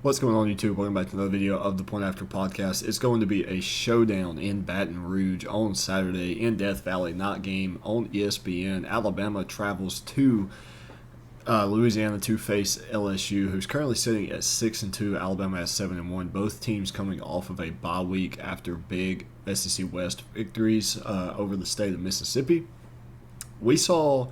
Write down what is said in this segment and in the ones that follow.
What's going on, YouTube? Welcome back to another video of the Point After Podcast. It's going to be a showdown in Baton Rouge on Saturday in Death Valley, night game on ESPN. Alabama travels to Louisiana to face LSU, who's currently sitting at 6-2. Alabama at 7-1. Both teams coming off of a bye week after big SEC West victories over the state of Mississippi. We saw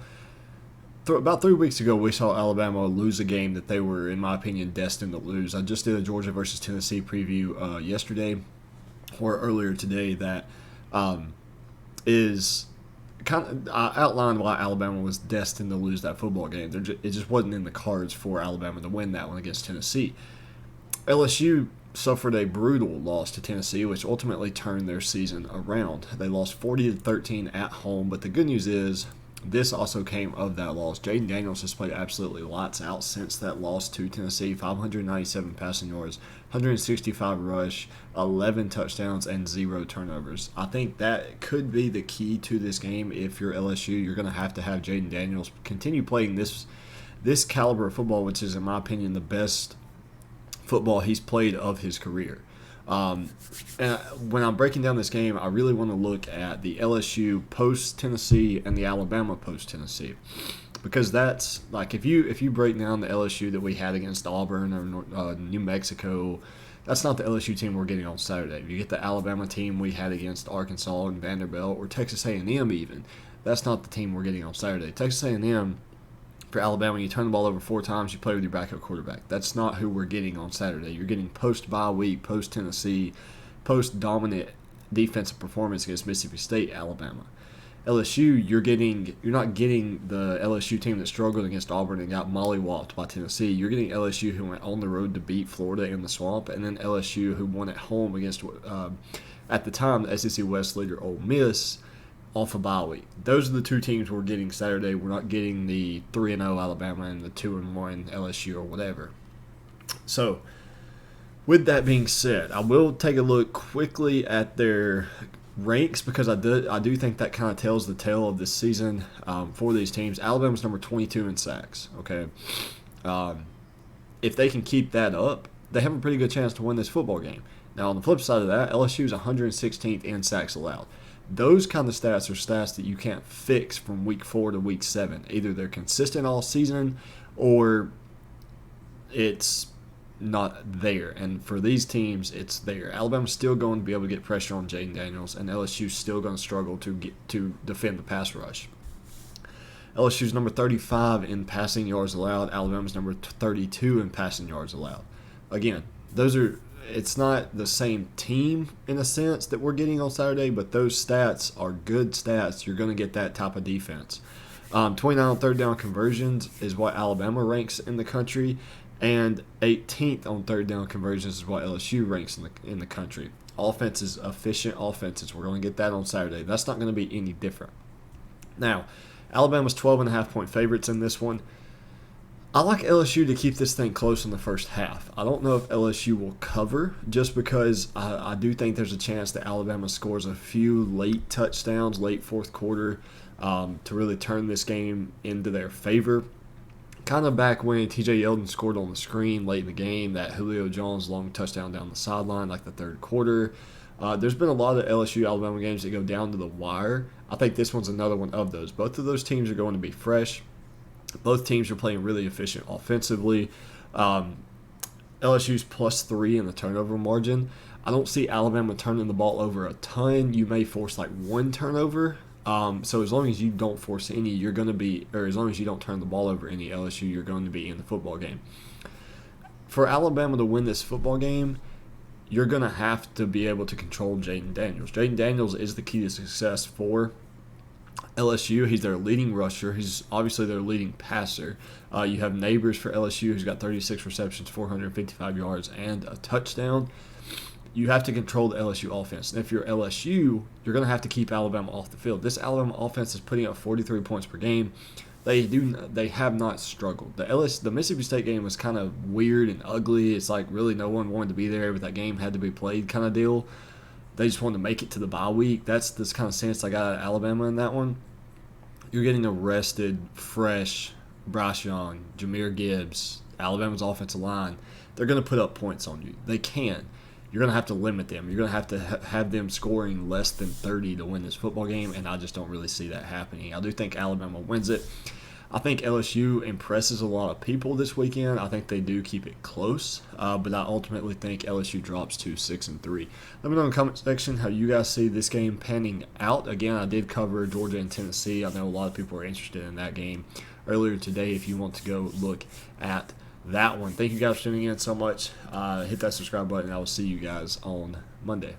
about 3 weeks ago, we saw Alabama lose a game that they were, in my opinion, destined to lose. I just did a Georgia versus Tennessee preview yesterday or earlier today that is kind of I outlined why Alabama was destined to lose that football game. It just wasn't in the cards for Alabama to win that one against Tennessee. LSU suffered a brutal loss to Tennessee, which ultimately turned their season around. They lost 40-13 at home, but the good news is this also came of that loss. Jaden Daniels has played absolutely lights out since that loss to Tennessee. 597 passing yards, 165 rush, 11 touchdowns, and 0 turnovers. I think that could be the key to this game. If you're LSU, you're going to have Jaden Daniels continue playing this caliber of football, which is, in my opinion, the best football he's played of his career. And when I'm breaking down this game, I really want to look at the LSU post-Tennessee and the Alabama post-Tennessee, because that's like if you break down the LSU that we had against Auburn or New Mexico, that's not the LSU team we're getting on Saturday. If you get the Alabama team we had against Arkansas and Vanderbilt or Texas A&M even, that's not the team we're getting on Saturday. Texas A&M, for Alabama, you turn the ball over 4 times, you play with your backup quarterback. That's not who we're getting on Saturday. You're getting post-bye week, post-Tennessee, post-dominant defensive performance against Mississippi State, Alabama. LSU, you're not getting the LSU team that struggled against Auburn and got mollywopped by Tennessee. You're getting LSU who went on the road to beat Florida in the Swamp, and then LSU who won at home against, at the time, the SEC West leader Ole Miss, off a bye week. Those are the two teams we're getting Saturday. We're not getting the 3-0 Alabama and the 2-1 LSU or whatever. So, with that being said, I will take a look quickly at their ranks because I do think that kind of tells the tale of this season for these teams. Alabama's number 22 in sacks. Okay, if they can keep that up, they have a pretty good chance to win this football game. Now, on the flip side of that, LSU is 116th in sacks allowed. Those kind of stats are stats that you can't fix from week 4 to week 7. Either they're consistent all season or it's not there. And for these teams, it's there. Alabama's still going to be able to get pressure on Jaden Daniels, and LSU's still going to struggle to defend the pass rush. LSU's number 35 in passing yards allowed. Alabama's number 32 in passing yards allowed. Again, it's not the same team in a sense that we're getting on Saturday, but those stats are good stats. You're going to get that type of defense. 29 on third down conversions is what Alabama ranks in the country, and 18th on third down conversions is what LSU ranks in the country. Offenses, efficient offenses. We're going to get that on Saturday. That's not going to be any different. Now, Alabama's 12.5-point favorites in this one. I like LSU to keep this thing close in the first half. I don't know if LSU will cover just because I do think there's a chance that Alabama scores a few late touchdowns, late fourth quarter, to really turn this game into their favor. Kind of back when TJ Yeldon scored on the screen late in the game, that Julio Jones long touchdown down the sideline, like the third quarter. There's been a lot of LSU-Alabama games that go down to the wire. I think this one's another one of those. Both of those teams are going to be fresh. Both teams are playing really efficient offensively. LSU's +3 in the turnover margin. I don't see Alabama turning the ball over a ton. You may force like one turnover. So as long as you don't force any, you're going to be, or as long as you don't turn the ball over any, LSU, you're going to be in the football game. For Alabama to win this football game, you're going to have to be able to control Jaden Daniels. Jaden Daniels is the key to success for LSU. He's their leading rusher. He's obviously their leading passer. You have Neighbors for LSU, who's got 36 receptions, 455 yards, and a touchdown. You have to control the LSU offense. And if you're LSU, you're going to have to keep Alabama off the field. This Alabama offense is putting up 43 points per game. They have not struggled. The Mississippi State game was kind of weird and ugly. It's like really no one wanted to be there, but that game had to be played kind of deal. They just wanted to make it to the bye week. That's this kind of sense I got out of Alabama in that one. You're getting a rested, fresh Bryce Young, Jahmyr Gibbs, Alabama's offensive line. they're going to put up points on you. They can. You're going to have to limit them. You're going to have to have them scoring less than 30 to win this football game, and I just don't really see that happening. I do think Alabama wins it. I think LSU impresses a lot of people this weekend. I think they do keep it close, but I ultimately think LSU drops to 6-3. Let me know in the comment section how you guys see this game panning out. Again, I did cover Georgia and Tennessee. I know a lot of people are interested in that game earlier today if you want to go look at that one. Thank you guys for tuning in so much. Hit that subscribe button. I will see you guys on Monday.